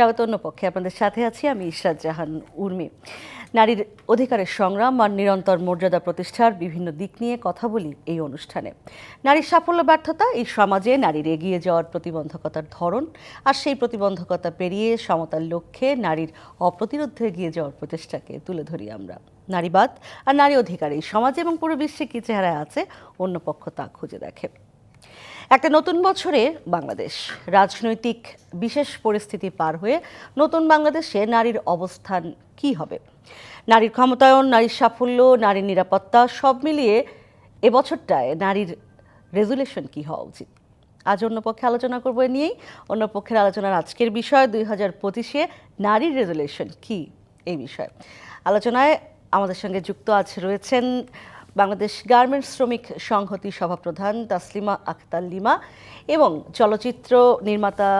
স্বাগত। অন্য পক্ষে আপনাদের সাথে আছি আমি ইশরাত জাহান উর্মি। নারীর অধিকারের সংগ্রাম আর নিরন্তর মর্যাদা প্রতিষ্ঠার বিভিন্ন দিক নিয়ে কথা বলি এই অনুষ্ঠানে। নারীর সাফল্য ব্যর্থতা, এই সমাজে নারীর এগিয়ে যাওয়ার প্রতিবন্ধকতার ধরন, আর সেই প্রতিবন্ধকতা পেরিয়ে সমতার লক্ষ্যে নারীর অপ্রতিরোধ এগিয়ে যাওয়ার প্রচেষ্টাকে তুলে ধরি আমরা। নারীবাদ আর নারী অধিকার এই সমাজে এবং পুরো বিশ্বে কী চেহারায় আছে, অন্য পক্ষ তা খুঁজে দেখে। একটা নতুন বছরে বাংলাদেশ, রাজনৈতিক বিশেষ পরিস্থিতি পার হয়ে নতুন বাংলাদেশে নারীর অবস্থান কি হবে? নারীর ক্ষমতায়ন, নারীর সাফল্য, নারীর নিরাপত্তা সব মিলিয়ে এবছরটায় নারীর রেজুলেশন কি হওয়া উচিত? আজ অন্য পক্ষে আলোচনা করবো এ নিয়েই। অন্য পক্ষের আলোচনার আজকের বিষয় 2025-এ নারীর রেজুলেশন কি, এই বিষয়ে আলোচনায় আমাদের সঙ্গে যুক্ত রয়েছেন বাংলাদেশ গার্মেন্টস শ্রমিক সংহতি সভাপ্রধান তাসলিমা আক্তার লিমা এবং চলচ্চিত্র নির্মাতা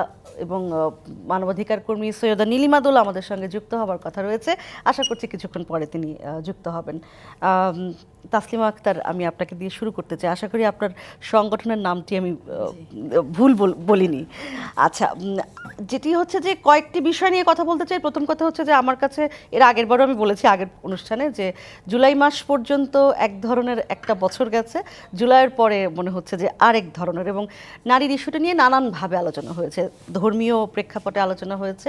এবং মানবাধিকার কর্মী সৈয়দা নীলিমা দোলা আমাদের সঙ্গে যুক্ত হবার কথা রয়েছে। আশা করছি কিছুক্ষণ পরে তিনি যুক্ত হবেন। তাসলিমা আক্তার, আমি আপনাকে দিয়ে শুরু করতে চাই। আশা করি আপনার সংগঠনের নামটি আমি ভুল বলিনি। আচ্ছা, যেটি হচ্ছে যে কয়েকটি বিষয় নিয়ে কথা বলতে চাই। প্রথম কথা হচ্ছে যে আমার কাছে এর আগেরবারও আমি বলেছি আগের অনুষ্ঠানে যে জুলাই মাস পর্যন্ত এক ধরনের একটা বছর গেছে, জুলাইয়ের পরে মনে হচ্ছে যে আরেক ধরনের, এবং নারীর ইস্যুটা নিয়ে নানানভাবে আলোচনা হয়েছে, ধর্মীয় প্রেক্ষাপটে আলোচনা হয়েছে।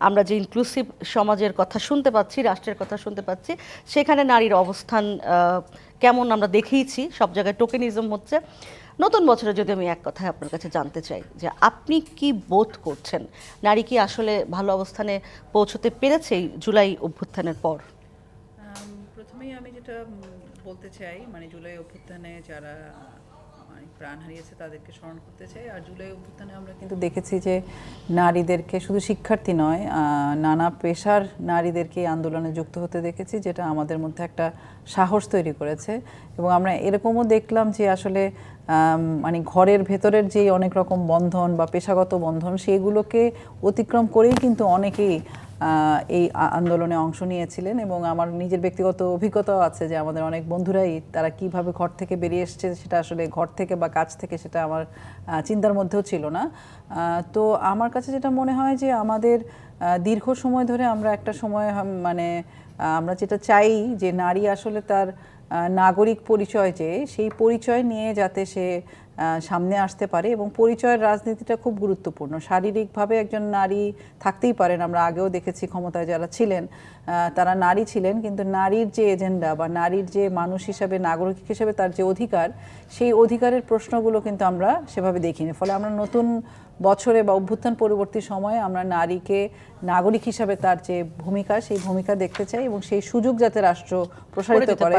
আমরা যে ইনক্লুসিভ সমাজের কথা শুনতে পাচ্ছি, রাষ্ট্রের কথা শুনতে পাচ্ছি, সেখানে নারীর অবস্থান কেমন আমরা দেখেইছি, সব জায়গায় টোকেনিজম হচ্ছে। নতুন বছরে যদি আমি এক কথায় আপনার কাছে জানতে চাই যে আপনি কি বোধ করছেন, নারী কি আসলে ভালো অবস্থানে পৌঁছতে পেরেছে এই জুলাই অভ্যুত্থানের পর? প্রথমেই আমি যেটা বলতে চাই, মানে জুলাই অভ্যুত্থানে যারা প্রাণ হারিয়েছে তাদেরকে স্মরণ করতে চাই। আর জুলাই অভ্যুত্থানে আমরা কিন্তু দেখেছি যে নারীদেরকে শুধু শিক্ষার্থী নয়, নানা পেশার নারীদেরকে আন্দোলনে যুক্ত হতে দেখেছি, যেটা আমাদের মধ্যে একটা সাহস তৈরি করেছে। এবং আমরা এরকমও দেখলাম যে আসলে মানে ঘরের ভেতরের যে অনেক রকম বন্ধন বা পেশাগত বন্ধন, সেগুলোকে অতিক্রম করেই কিন্তু অনেকেই এই আন্দোলনে অংশ নিয়েছিলেন। এবং আমার নিজের ব্যক্তিগত অভিজ্ঞতাও আছে যে আমাদের অনেক বন্ধুরাই তারা কিভাবে ঘর থেকে বেরিয়ে এসছে, সেটা আসলে ঘর থেকে বা কাজ থেকে সেটা আমার চিন্তার মধ্যেও ছিল না। তো আমার কাছে যেটা মনে হয় যে আমাদের দীর্ঘ সময় ধরে আমরা একটা সময় মানে আমরা যেটা চাই যে নারী আসলে তার নাগরিক পরিচয়, যে সেই পরিচয় নিয়ে যাতে সে সামনে আসতে পারে। এবং পরিচয়ের রাজনীতিটা খুব গুরুত্বপূর্ণ। শারীরিকভাবে একজন নারী থাকতেই পারেন, আমরা আগেও দেখেছি ক্ষমতায় যারা ছিলেন তারা নারী ছিলেন, কিন্তু নারীর যে এজেন্ডা বা নারীর যে মানুষ হিসাবে, নাগরিক হিসেবে তার যে অধিকার, সেই অধিকারের প্রশ্নগুলো কিন্তু আমরা সেভাবে দেখিনি। ফলে আমরা নতুন বছরে বা অভ্যুত্থান পরবর্তী সময়ে আমরা নারীকে নাগরিক হিসাবে তার যে ভূমিকা, সেই ভূমিকা দেখতে চাই এবং সেই সুযোগ যাতে রাষ্ট্র প্রসারিত করে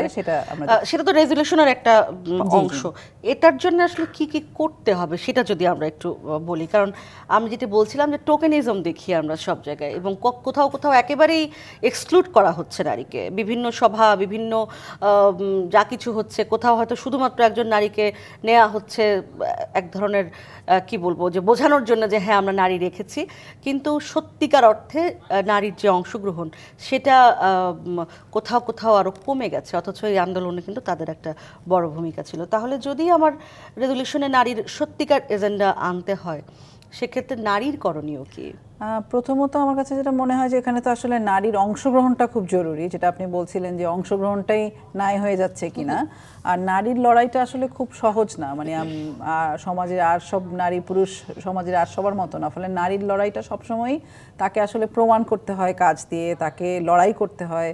সেটা তো রেজুলেশনের একটা অংশ। এটার জন্য আসলে কি কি করতে হবে সেটা যদি আমরা একটু বলি, কারণ আমি যেটা বলছিলাম যে টোকেনিজম দেখি আমরা সব জায়গায়, এবং কোথাও কোথাও একেবারেই এক্সক্লুড করা হচ্ছে নারীকে। বিভিন্ন সভা, বিভিন্ন যা কিছু হচ্ছে, কোথাও হয়তো শুধুমাত্র একজন নারীকে নেওয়া হচ্ছে এক ধরনের কি বলবো, যে বোঝানোর জন্য যে হ্যাঁ আমরা নারী রেখেছি, কিন্তু সত্যিকার অর্থে নারীর যে অংশগ্রহণ সেটা কোথাও কোথাও আরও কমে গেছে, অথচ এই আন্দোলনে কিন্তু তাদের একটা বড় ভূমিকা ছিল। তাহলে যদি আমার রেজুলেশনে নারীর সত্যিকার এজেন্ডা আনতে হয়, সেক্ষেত্রে নারীর করণীয় কি? প্রথমত আমার কাছে যেটা মনে হয় যে এখানে তো আসলে নারীর অংশগ্রহণটা খুব জরুরি, যেটা আপনি বলছিলেন যে অংশগ্রহণটাই নাই হয়ে যাচ্ছে কিনা। আর নারীর লড়াইটা আসলে খুব সহজ না, মানে সমাজের আর সব নারী পুরুষ সমাজের আর সবার মতো না। ফলে নারীর লড়াইটা সবসময়ই তাকে আসলে প্রমাণ করতে হয় কাজ দিয়ে, তাকে লড়াই করতে হয়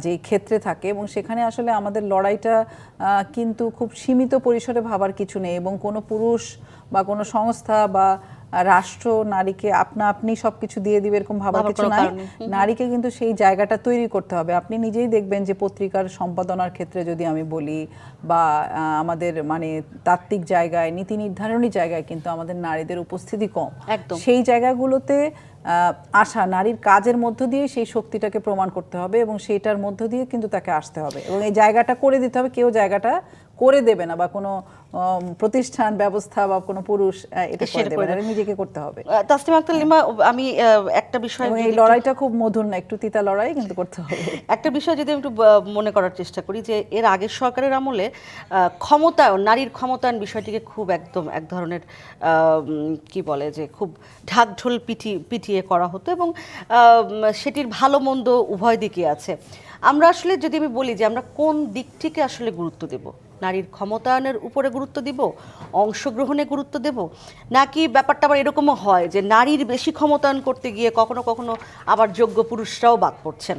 যেই ক্ষেত্রে থাকে। এবং সেখানে আসলে আমাদের লড়াইটা কিন্তু খুব সীমিত পরিসরে ভাবার কিছু নেই, এবং কোনো পুরুষ বা কোনো সংস্থা বা রাষ্ট্র নারীকে আপনি সবকিছু দিয়ে দিবে এরকম ভাবার কিছু নাই। নারীকে কিন্তু সেই জায়গাটা তৈরি করতে হবে। আপনি নিজেই দেখবেন যে পত্রিকার সম্পাদনার ক্ষেত্রে যদি আমি বলি, বা আমাদের মানে তাত্ত্বিক জায়গায়, নীতি নির্ধারণী জায়গায় কিন্তু আমাদের নারীদের উপস্থিতি কম। সেই জায়গাগুলোতে আসা, নারীর কাজের মধ্য দিয়ে সেই শক্তিটাকে প্রমাণ করতে হবে এবং সেইটার মধ্য দিয়ে কিন্তু তাকে আসতে হবে এবং এই জায়গাটা করে দিতে হবে। কেউ জায়গাটা করে দেবে না, বা কোনো প্রতিষ্ঠান ব্যবস্থা বা কোনো পুরুষ এটা করে দেবে না, এটা নিজেকে করতে হবে। তাসনিম আক্তার লিমা, আমি একটা বিষয়, এই লড়াইটা খুব মধুর না, একটু তিতা লড়াই, কিন্তু করতে হবে। একটা বিষয় যদি আমি একটু মনে করার চেষ্টা করি, যে এর আগের সরকারের আমলে ক্ষমতায়ন, নারীর ক্ষমতায়ন বিষয়টিকে খুব একদম এক ধরনের কি বলে যে খুব ঢাকঢোল পিটিয়ে করা হতো, এবং সেটির ভালো মন্দ উভয় দিকে আছে। আমরা আসলে যদি আমি বলি যে আমরা কোন দিকটিকে আসলে গুরুত্ব দেব, নারীর ক্ষমতায়নের উপরে গুরুত্ব দিব, অংশগ্রহণে গুরুত্ব দেব, নাকি ব্যাপারটা আবার এরকমও হয় যে নারীর বেশি ক্ষমতায়ন করতে গিয়ে কখনো কখনো আবার যোগ্য পুরুষরাও বাদ পড়ছেন,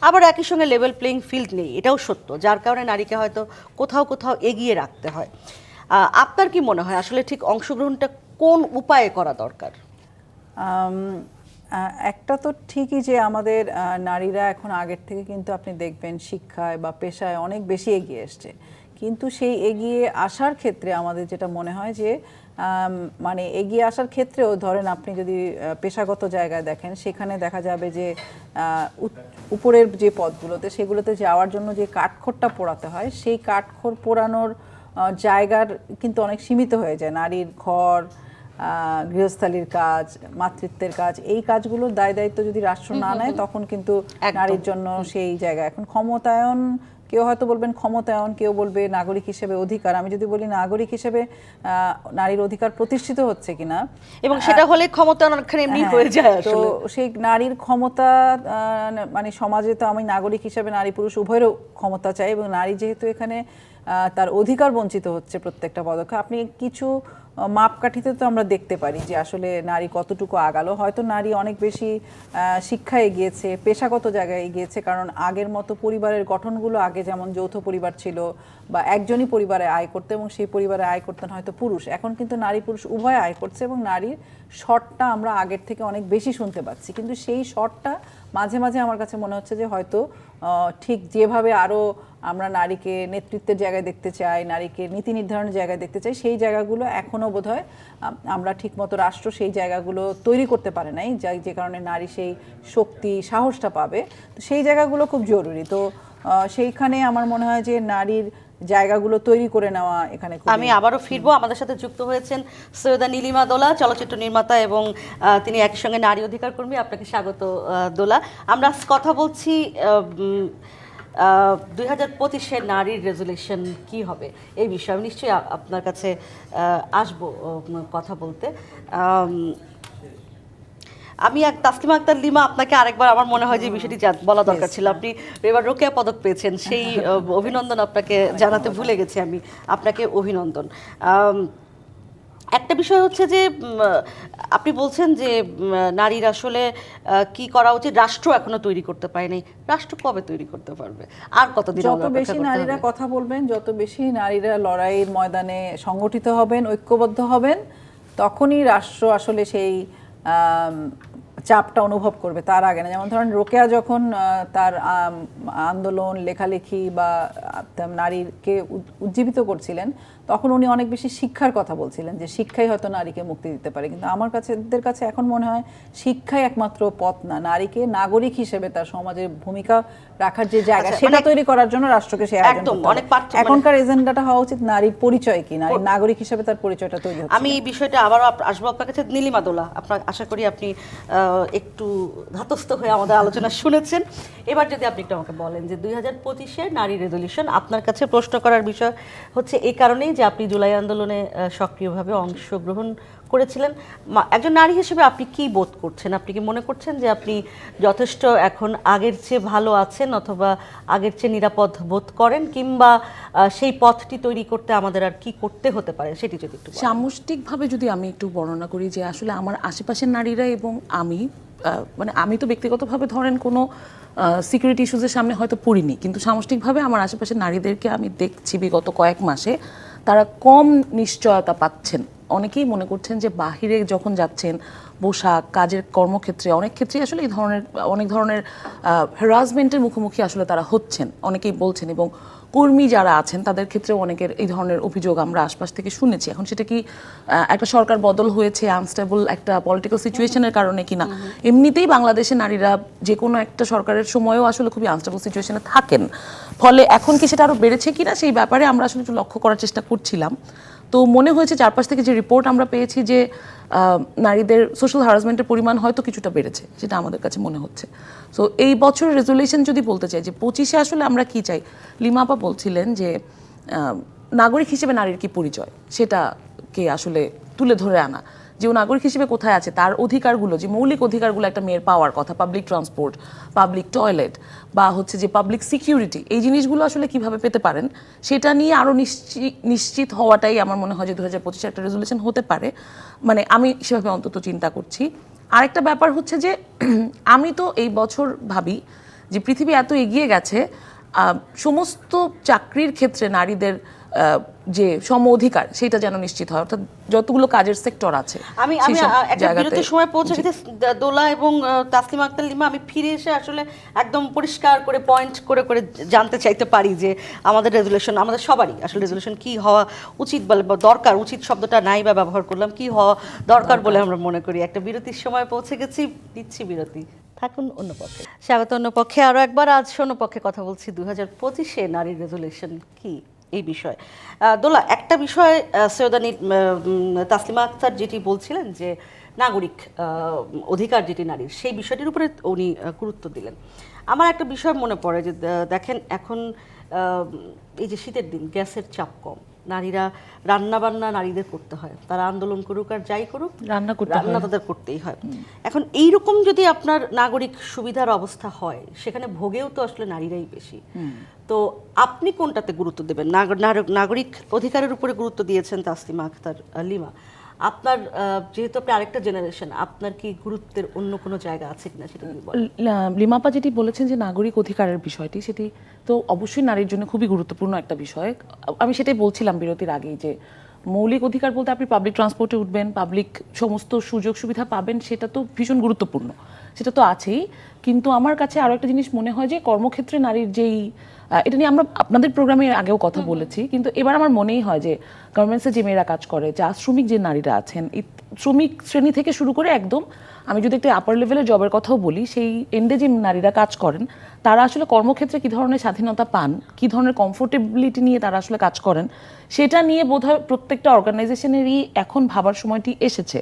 আবার একই সঙ্গে লেভেল প্লেইং ফিল্ড নেই, এটাও সত্য, যার কারণে নারীকে হয়তো কোথাও কোথাও এগিয়ে রাখতে হয়। আপনার কি মনে হয় আসলে ঠিক অংশগ্রহণটা কোন উপায়ে করা দরকার? একটা তো ঠিকই যে আমাদের নারীরা এখন আগের থেকে কিন্তু আপনি দেখবেন শিক্ষায় বা পেশায় অনেক বেশি এগিয়ে এসছে, কিন্তু সেই এগিয়ে আসার ক্ষেত্রে আমাদের যেটা মনে হয় যে মানে এগিয়ে আসার ক্ষেত্রেও ধরেন আপনি যদি পেশাগত জায়গায় দেখেন, সেখানে দেখা যাবে যে উপরের যে পদগুলোতে সেগুলোতে যাওয়ার জন্য যে কাঠখড়টা পোড়াতে হয়, সেই কাঠখড় পোড়ানোর জায়গার কিন্তু অনেক সীমিত হয়ে যায়। নারীর ঘর, গৃহস্থালির কাজ, মাতৃত্বের কাজ, এই কাজগুলোর দায় দায়িত্ব যদি রাষ্ট্র না নেয়, তখন কিন্তু নারীর জন্য সেই জায়গা এখন ক্ষমতায়ন, কেউ হয়তো বলবেন ক্ষমতায়ন, কেউ বলবে নাগরিক হিসেবে অধিকার। আমি যদি বলি নাগরিক হিসেবে নারীর অধিকার প্রতিষ্ঠিত হচ্ছে কিনা, এবং সেটা হলে ক্ষমতায়ন অনেকখানি এমনি হয়ে যায় তো আসলে। সেই নারীর ক্ষমতা, মানে সমাজে তো আমি নাগরিক হিসেবে নারী পুরুষ উভয়েরও ক্ষমতা চাই, এবং নারী যেহেতু এখানে তার অধিকার বঞ্চিত হচ্ছে প্রত্যেকটা পদক্ষেপ, আপনি কিছু মাপকাঠিতে তো আমরা দেখতে পারি যে আসলে নারী কতটুকু আগালো। হয়তো নারী অনেক বেশি শিক্ষায় এগিয়েছে, পেশাগত জায়গায় এগিয়েছে, কারণ আগের মতো পরিবারের গঠনগুলো, আগে যেমন যৌথ পরিবার ছিল বা একজনই পরিবারে আয় করতে, এবং সেই পরিবারে আয় করতেন হয়তো পুরুষ, এখন কিন্তু নারী পুরুষ উভয় আয় করছে, এবং নারীর শটটা আমরা আগের থেকে অনেক বেশি শুনতে পাচ্ছি। কিন্তু সেই শটটা মাঝে মাঝে আমার কাছে মনে হচ্ছে যে হয়তো ঠিক যেভাবে আরও আমরা নারীকে নেতৃত্বের জায়গায় দেখতে চাই, নারীকে নীতি নির্ধারণের জায়গায় দেখতে চাই, সেই জায়গাগুলো এখনও বোধহয় আমরা ঠিকমতো রাষ্ট্র সেই জায়গাগুলো তৈরি করতে পারে নাই, যে কারণে নারী সেই শক্তি সাহসটা পাবে। তো সেই জায়গাগুলো খুব জরুরি। তো সেইখানে আমার মনে হয় যে নারীর জায়গাগুলো তৈরি করে নেওয়া এখানে। আমি আবারও ফিরবো, আমাদের সাথে যুক্ত হয়েছেন সৈয়দা নীলিমা দোলা, চলচ্চিত্র নির্মাতা, এবং তিনি একই সঙ্গে নারী অধিকার কর্মী। আপনাকে স্বাগত দোলা। আমরা কথা বলছি 2025-এর নারীর রেজুলেশন কি হবে এই বিষয়ে। আমি নিশ্চয়ই আপনার কাছে আসবো কথা বলতে। আমি তাসলিমা আক্তার লিমা, আপনাকে আরেকবার আমার মনে হয় যে বিষয়টি বলা দরকার ছিল। আপনি এবার রোকেয়া পদক পেয়েছেন, সেই অভিনন্দন আপনাকে জানাতে ভুলে গেছি আমি, আপনাকে অভিনন্দন। একটা বিষয় হচ্ছে যে আপনি বলছেন যে নারীর আসলে কি করা উচিত, রাষ্ট্র এখনো তৈরি করতে পারেনি, রাষ্ট্র কবে তৈরি করতে পারবে, আর কতদিন? যত বেশি নারীরা কথা বলবেন, যত বেশি নারীরা লড়াইয়ের ময়দানে সংগঠিত হবেন, ঐক্যবদ্ধ হবেন, তখনই রাষ্ট্র আসলে সেই চাপটা অনুভব করবে, তার আগে না। যেমন ধরেন রোকেয়া যখন তার আন্দোলন, লেখালেখি বা নারীকে উজ্জীবিত করছিলেন, তখন উনি অনেক বেশি শিক্ষার কথা বলছিলেন, যে শিক্ষাই হয়তো নারীকে মুক্তি দিতে পারে। কিন্তু আমার কাছে এখন মনে হয় শিক্ষাই একমাত্র পথ না, নারীকে নাগরিক হিসেবে তার সমাজের ভূমিকা রাখার যে জায়গা, সেটা তৈরি করার জন্য রাষ্ট্রকে সে একদম এখনকার এজেন্ডাটা হওয়া উচিত নারীর পরিচয় কি, নারীর নাগরিক হিসেবে তার পরিচয়টা তৈরি হচ্ছে। আমি এই বিষয়টা আবার আসবো আপনার কাছে। নীলিমা দোলা, আপনার আশা করি আপনি একটু ধাতস্থ হয়ে আমাদের আলোচনা শুনেছেন। এবার যদি আপনি একটু আমাকে বলেন যে 2025-এর নারী রেজলিউশন আপনার কাছে প্রশ্ন করার বিষয় হচ্ছে এই কারণেই যে আপনি জুলাই আন্দোলনে সক্রিয়ভাবে অংশগ্রহণ করেছিলেন। একজন নারী হিসেবে আপনি কি বোধ করছেন? আপনি কি মনে করছেন যে আপনি যথেষ্ট এখন আগের চেয়ে ভালো আছেন, অথবা আগের চেয়ে নিরাপদ বোধ করেন, কিংবা সেই পথটি তৈরি করতে আমাদের আর কি করতে হতে পারে, সেটি যদি একটু সামষ্টিকভাবে যদি আমি একটু বর্ণনা করি, যে আসলে আমার আশেপাশের নারীরা এবং আমি, মানে আমি তো ব্যক্তিগতভাবে ধরেন কোনো সিকিউরিটি ইস্যুজের সামনে হয়তো পড়িনি, কিন্তু সামষ্টিকভাবে আমার আশেপাশের নারীদেরকে আমি দেখছি বিগত কয়েক মাসে তারা কম নিশ্চয়তা পাচ্ছেন। অনেকেই মনে করছেন যে বাহিরে যখন যাচ্ছেন, পোশাক, কাজের কর্মক্ষেত্রে অনেক ক্ষেত্রেই আসলে এই ধরনের অনেক ধরনের হ্যারাসমেন্টের মুখোমুখি আসলে তারা হচ্ছেন, অনেকেই বলছেন। এবং কর্মী যারা আছেন তাদের ক্ষেত্রে অনেকের এই ধরনের অভিযোগ আমরা আশপাশ থেকে শুনেছি। এখন সেটা কি একটা সরকার বদল হয়েছে, আনস্টেবল একটা পলিটিক্যাল সিচুয়েশনের কারণে কিনা, এমনিতেই বাংলাদেশে নারীরা যে কোনো একটা সরকারের সময়ও আসলে খুবই আনস্টেবল সিচুয়েশনে থাকেন, ফলে এখন কি সেটা আরও বেড়েছে কিনা সেই ব্যাপারে আমরা আসলে একটু লক্ষ্য করার চেষ্টা করছিলাম। তো মনে হয়েছে চারপাশ থেকে যে রিপোর্ট আমরা পেয়েছি যে নারীদের সোশ্যাল হ্যারাসমেন্টের পরিমাণ হয়তো কিছুটা বেড়েছে, সেটা আমাদের কাছে মনে হচ্ছে। সো এই বছর রেজুলেশন যদি বলতে চাই যে 25-এ আসলে আমরা কি চাই, লিমা আপা বলছিলেন যে নাগরিক হিসেবে নারীর কি পরিচয় সেটাকে আসলে তুলে ধরে আনা, যে ও নাগরিক হিসেবে কোথায় আছে, তার অধিকারগুলো, যে মৌলিক অধিকারগুলো একটা মেয়ের পাওয়ার কথা, পাবলিক ট্রান্সপোর্ট, পাবলিক টয়লেট বা হচ্ছে যে পাবলিক সিকিউরিটি, এই জিনিসগুলো আসলে কিভাবে পেতে পারেন সেটা নিয়ে আরও নিশ্চিত হওয়াটাই আমার মনে হয় যে 2025 একটা রেজুলেশন হতে পারে, মানে আমি সেভাবে অন্তত চিন্তা করছি। আরেকটা ব্যাপার হচ্ছে যে আমি তো এই বছর ভাবি যে পৃথিবী এত এগিয়ে গেছে, সমস্ত চাকরির ক্ষেত্রে নারীদের যে সম অধিকার সেটা যেন নিশ্চিত হয়, অর্থাৎ যতগুলো কাজের সেক্টর আছে আমি একটা বিরতির সময় পৌঁছে গেছি দোলা এবং তাসলিমা আক্তার লিমা, আমি ফিরে এসে আসলে একদম পরিষ্কার করে পয়েন্ট করে করে জানতে চাইতে পারি যে আমাদের রেজুলেশন, আমাদের সবারই আসলে রেজুলেশন কি হওয়া উচিত বলে বা দরকার, উচিত শব্দটা নাই বা ব্যবহার করলাম, কি হওয়া দরকার বলে আমরা মনে করি। একটা বিরতির সময় পৌঁছে গেছি, দিচ্ছি বিরতি, থাকুন অন্য পক্ষে। স্বাগত অন্য পক্ষে আরও একবার। আজ অন্য পক্ষে কথা বলছি 2025-এ নারীর রেজুলেশন কি এই বিষয়। দোলা, একটা বিষয় সৈয়দানী তাসলিমা আক্তার যেটি বলছিলেন যে নাগরিক অধিকার যেটি নারীর, সেই বিষয়টির উপরে উনি গুরুত্ব দিলেন। আমার একটা বিষয় মনে পড়ে যে দেখেন এখন এই যে শীতের দিন, গ্যাসের চাপ কম, নারীরা রান্না বান্না নারীদের করতে হয়, তারা আন্দোলন করুক আর যাই করুক রান্না তাদের করতেই হয়। এখন এইরকম যদি আপনার নাগরিক সুবিধার অবস্থা হয়, সেখানে ভোগেও তো আসলে নারীরাই বেশি। তো আপনি কোনটাতে গুরুত্ব দেবেন? নাগরিক অধিকারের উপরে গুরুত্ব দিয়েছেন তাসলিমা আক্তার লিমা, আপনার যেহেতু আপনি আরেকটা জেনারেশন, আপনার কি গুরুত্বের অন্য কোনো জায়গা আছে কিনা সেটা কি বলেন? লিমাপা যেটি বলেছেন যে নাগরিক অধিকারের বিষয়টি, সেটি তো অবশ্যই নারীর জন্য খুবই গুরুত্বপূর্ণ একটা বিষয়। আমি সেটাই বলছিলাম বিরতির আগেই যে মৌলিক অধিকার বলতে আপনি পাবলিক ট্রান্সপোর্টে উঠবেন, পাবলিক সমস্ত সুযোগ সুবিধা পাবেন, সেটা তো ভীষণ গুরুত্বপূর্ণ, সেটা তো আছেই। কিন্তু আমার কাছে আরও একটা জিনিস মনে হয় যে কর্মক্ষেত্রে নারীর যেই, এটা নিয়ে আমরা আপনাদের প্রোগ্রামে আগেও কথা বলেছি, কিন্তু এবার আমার মনেই হয় যে গার্মেন্টসে যে মেয়েরা কাজ করে, চা শ্রমিক যে নারীরা আছেন, এই শ্রমিক শ্রেণী থেকে শুরু করে একদম আমি যদি একটা আপার লেভেলের জবের কথাও বলি, সেই এন্ডে যে নারীরা কাজ করেন, তারা আসলে কর্মক্ষেত্রে কী ধরনের স্বাধীনতা পান, কী ধরনের কমফোর্টেবিলিটি নিয়ে তারা আসলে কাজ করেন, সেটা নিয়ে বোধহয় প্রত্যেকটা অর্গানাইজেশনেরই এখন ভাবার সময়টি এসেছে।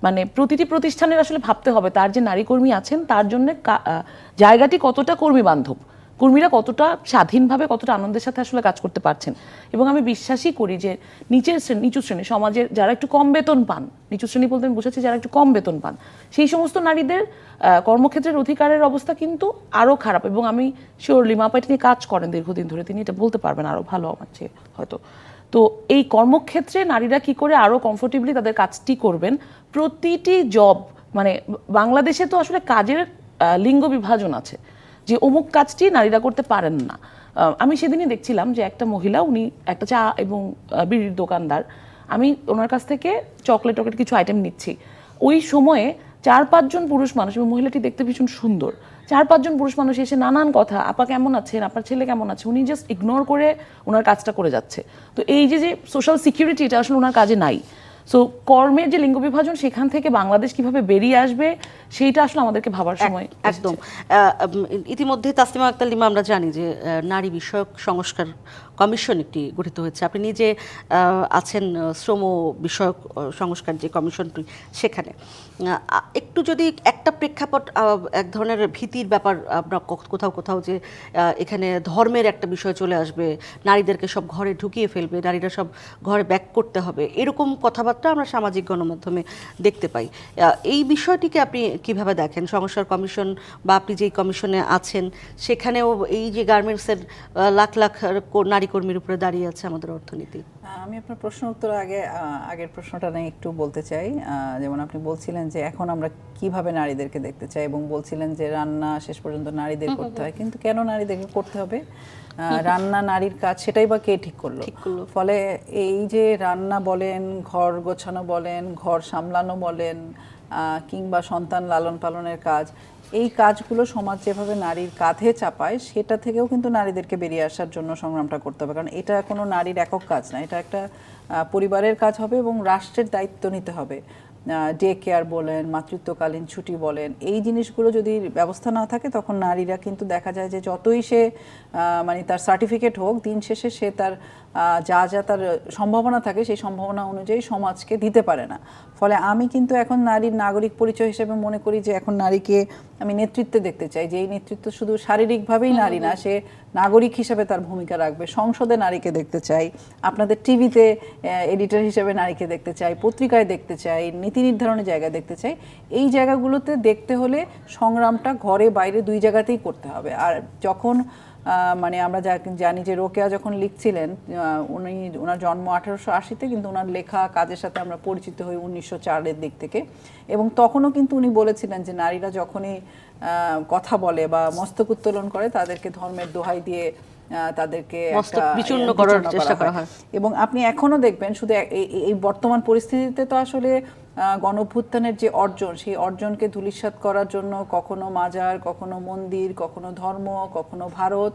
মানে প্রতিটি প্রতিষ্ঠানের আসলে ভাবতে হবে তার যে নারী কর্মী আছেন তার জন্য জায়গাটি কতটা কর্মী বান্ধব, কর্মীরা কতটা স্বাধীনভাবে কতটা আনন্দের সাথে আসলে কাজ করতে পারছেন। এবং আমি বিশ্বাসই করি যে নিচু শ্রেণী সমাজের যারা একটু কম বেতন পান, নিচু শ্রেণী বলতে আমি বুঝাচ্ছি যারা একটু কম বেতন পান, সেই সমস্ত নারীদের কর্মক্ষেত্রের অধিকারের অবস্থা কিন্তু আরও খারাপ। এবং আমি শিওর লিমাপা এটা নিয়ে কাজ করেন দীর্ঘদিন ধরে, তিনি এটা বলতে পারবেন আরও ভালো আমার চেয়ে হয়তো। তো এই কর্মক্ষেত্রে নারীরা কি করে আরও কমফোর্টেবলি তাদের কাজটি করবেন, প্রতিটি জব, মানে বাংলাদেশে তো আসলে কাজের লিঙ্গ বিভাজন আছে, যে অমুক কাজটি নারীরা করতে পারেন না। আমি সেদিনই দেখছিলাম যে একটা মহিলা, উনি একটা চা এবং বিড়ির দোকানদার, আমি ওনার কাছ থেকে চকলেট কিছু আইটেম নিচ্ছি, ওই সময়ে 4-5 জন পুরুষ মানুষ, এবং মহিলাটি দেখতে ভীষণ সুন্দর, 4-5 জন পুরুষ মানুষ এসে নানান কথা, আপা কেমন আছেন, আপনার ছেলে কেমন আছে, উনি জাস্ট ইগনোর করে ওনার কাজটা করে যাচ্ছে। তো এই যে সোশ্যাল সিকিউরিটি, এটা আসলে ওনার কাজে নাই। সো কর্মের যে লিঙ্গ বিভাজন, সেখান থেকে বাংলাদেশ কিভাবে বেরিয়ে আসবে সেইটা আসলে আমাদেরকে ভাবার সময় একদম। ইতিমধ্যে তাসলিমা আক্তার লিমা, আমরা জানি যে নারী বিষয়ক সংস্কার কমিশন একটি গঠিত হয়েছে, আপনি নিজে আছেন শ্রম বিষয়ক সংস্কার যে কমিশনটি, সেখানে একটু যদি একটা প্রেক্ষাপট, এক ধরনের ভীতির ব্যাপার আমরা কোথাও কোথাও যে এখানে ধর্মের একটা বিষয় চলে আসবে, নারীদেরকে সব ঘরে ঢুকিয়ে ফেলবে, নারীরা সব ঘরে ব্যাক করতে হবে, এরকম কথাবার্তা আমরা সামাজিক গণমাধ্যমে দেখতে পাই। এই বিষয়টিকে আপনি কিভাবে দেখেন? সংস্কার কমিশন বা আপনি যেই কমিশনে আছেন, সেখানেও এই যে গার্মেন্টসের লাখ লাখ নারী কর্মীর উপরে দাঁড়িয়ে আছে আমাদের অর্থনীতি। আমি আপনার প্রশ্ন উত্তর আগের প্রশ্নটা নিয়ে একটু বলতে চাই। যেমন আপনি বলছিলেন যে এখন আমরা কিভাবে নারীদেরকে দেখতে চাই, এবং বলছিলেন যে রান্না শেষ পর্যন্ত নারীদের করতে হয়, কিন্তু কেন নারীদেরকে করতে হবে? রান্না নারীর কাজ, সেটাই বা কে ঠিক করলো? ফলে এই যে রান্না বলেন, ঘর গোছানো বলেন, ঘর সামলানো বলেন, কিংবা সন্তান লালন পালনের কাজ, এই কাজগুলো সমাজ যেভাবে নারীর কাঁধে চাপায় সেটা থেকেও কিন্তু নারীদেরকে বেরিয়ে আসার জন্য সংগ্রামটা করতে হবে, কারণ এটা কোনো নারীর একক কাজ না, এটা একটা পরিবারের কাজ হবে এবং রাষ্ট্রের দায়িত্ব নিতে হবে। ডে কেয়ার বলেন, মাতৃত্বকালীন ছুটি বলেন, এই জিনিসগুলো যদি ব্যবস্থা না থাকে তখন নারীরা কিন্তু দেখা যায় যে যতই সে মানে তার সার্টিফিকেট হোক, দিন শেষে সে তার যা যা তার সম্ভাবনা থাকে সেই সম্ভাবনা অনুযায়ী সমাজকে দিতে পারে না। ফলে আমি কিন্তু এখন নারীর নাগরিক পরিচয় হিসেবে মনে করি যে এখন নারীকে আমি নেতৃত্বে দেখতে চাই, যে এই নেতৃত্ব শুধু শারীরিকভাবেই নারী না, সে নাগরিক হিসেবে তার ভূমিকা রাখবে। সংসদে নারীকে দেখতে চাই, আপনাদের টিভিতে এডিটর হিসেবে নারীকে দেখতে চাই, পত্রিকায় দেখতে চাই, নীতি নির্ধারণের জায়গায় দেখতে চাই। এই জায়গাগুলোতে দেখতে হলে সংগ্রামটা ঘরে বাইরে দুই জায়গাতেই করতে হবে। আর যখন মানে আমরা জানি যে রোকেয়া যখন লিখছিলেন, ওনার জন্ম 1880-তে, কিন্তু ওনার লেখা কাজের সাথে আমরা পরিচিত হই 1904-এর দিক থেকে। এবং তখনও কিন্তু উনি বলেছিলেন যে নারীরা যখনই কথা বলে বা মস্তক উত্তোলন করে তাদেরকে ধর্মের দোহাই দিয়ে তাদেরকে বিচূর্ণ করার চেষ্টা করা হয়। এবং আপনি এখনো দেখবেন শুধু এই বর্তমান পরিস্থিতিতে তো আসলে গণঅভ্যুত্থানের যে অর্জন, সেই অর্জনকে ধূলিসাৎ করার জন্য কখনো মাজার, কখনো মন্দির, কখনো ধর্ম, কখনো ভারত,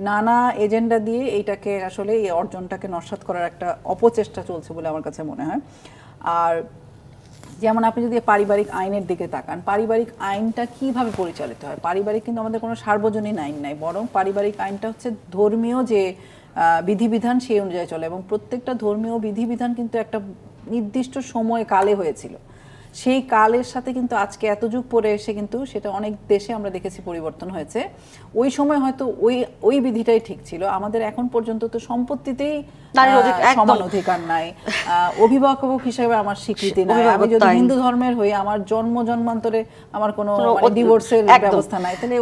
নানা এজেন্ডা দিয়ে এইটাকে আসলে এই অর্জনটাকে নস্যাৎ করার একটা অপচেষ্টা চলছে বলে আমার কাছে মনে হয়। আর যেমন আপনি যদি পারিবারিক আইনের দিকে তাকান, পারিবারিক আইনটা কিভাবে পরিচালিত হয়? পারিবারিক কিন্তু আমাদের কোনো সার্বজনীন আইন নাই, বরং পারিবারিক আইনটা হচ্ছে ধর্মীয় যে বিধিবিধান সেই অনুযায়ী চলে, এবং প্রত্যেকটা ধর্মীয় বিধিবিধান কিন্তু একটা নির্দিষ্ট সময় কালে হয়েছিল। সেই কালের সাথে কিন্তু আজকে এত যুগ পরে এসে কিন্তু সেটা অনেক দেশে আমরা দেখেছি পরিবর্তন হয়েছে। ওই সময় হয়তো ওই বিধিটাই ঠিক ছিল। আমাদের এখন পর্যন্ত তো সম্পত্তিতেই সমান অধিকার নাই, অভিভাবক হিসেবে আমার স্বীকৃতি নাই, আমি যদি হিন্দু ধর্মের হই আমার জন্মান্তরে আমার কোনো ডিভোর্সের ব্যবস্থা নাই, তাহলে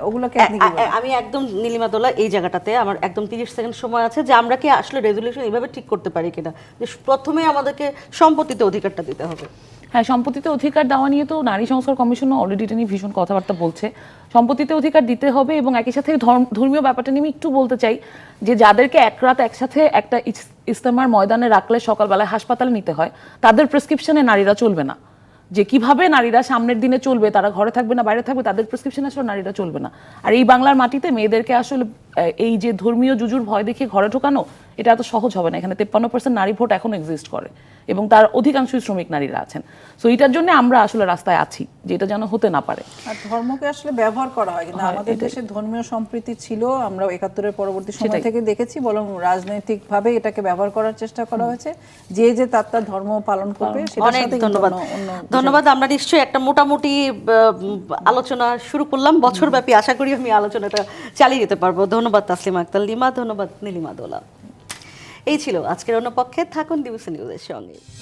ওগুলাকে আপনি কি বলেন? আমি একদম নীলিমা দোলা এই জায়গাটাতে আমার একদম 30 সেকেন্ড সময় আছে, যে আমরা কি আসলে রেজুলেশন এইভাবে ঠিক করতে পারি কিনা যে প্রথমে আমাদেরকে সম্পত্তিতে অধিকারটা দিতে হবে। হ্যাঁ, সম্পত্তিতে অধিকার দেওয়া নিয়ে তো নারী সংস্কার কমিশন অলরেডি এটা নিয়ে ভীষণ কথাবার্তা বলছে। সম্পত্তিতে অধিকার দিতে হবে, এবং একই সাথে ধর্মীয় ব্যাপারটা নিয়ে একটু বলতে চাই যে যাদেরকে এক রাত একসাথে একটা ইজতেমার ময়দানে রাখলে সকালবেলায় হাসপাতালে নিতে হয়, তাদের প্রেসক্রিপশনে নারীরা চলবে না। যে কিভাবে নারীরা সামনের দিনে চলবে, তারা ঘরে থাকবে না বাইরে থাকবে, তাদের প্রেসক্রিপশনে আসলে নারীরা চলবে না। আর এই বাংলার মাটিতে মেয়েদেরকে আসলে এই যে ধর্মীয় জুজুর ভয় দেখিয়ে ঘরে ঢোকানো, এটা এত সহজ হবে না। এখানে 53% নারী ভোট এখন এক্সিস্ট করে, এবং তার অধিকাংশই শ্রমিক নারীরা আছেন। সো এটার জন্য আমরা আসলে রাস্তায় আছি যে এটা যেন হতে না পারে। আর ধর্মকে আসলে ব্যবহার করা হয়, কিন্তু আমাদের দেশে ধর্মীয় সম্প্রীতি ছিল, আমরা 71-এর পরবর্তী সময় থেকে দেখেছি, বরং রাজনৈতিকভাবে এটাকে ব্যবহার করার চেষ্টা করা হয়েছে। যে তার ধর্ম পালন করবে সেটার সাথে। ধন্যবাদ। আমরা নিশ্চয়ই একটা মোটামুটি আলোচনা শুরু করলাম, বছরব্যাপী আশা করি আমি আলোচনাটা চালিয়ে যেতে পারবো। ধন্যবাদ তাসলিমা আক্তার লিমা, ধন্যবাদ নীলিমা দোলা। এই ছিল আজকের অন্য পক্ষে। থাকুন ডিবিসি নিউজের সঙ্গে।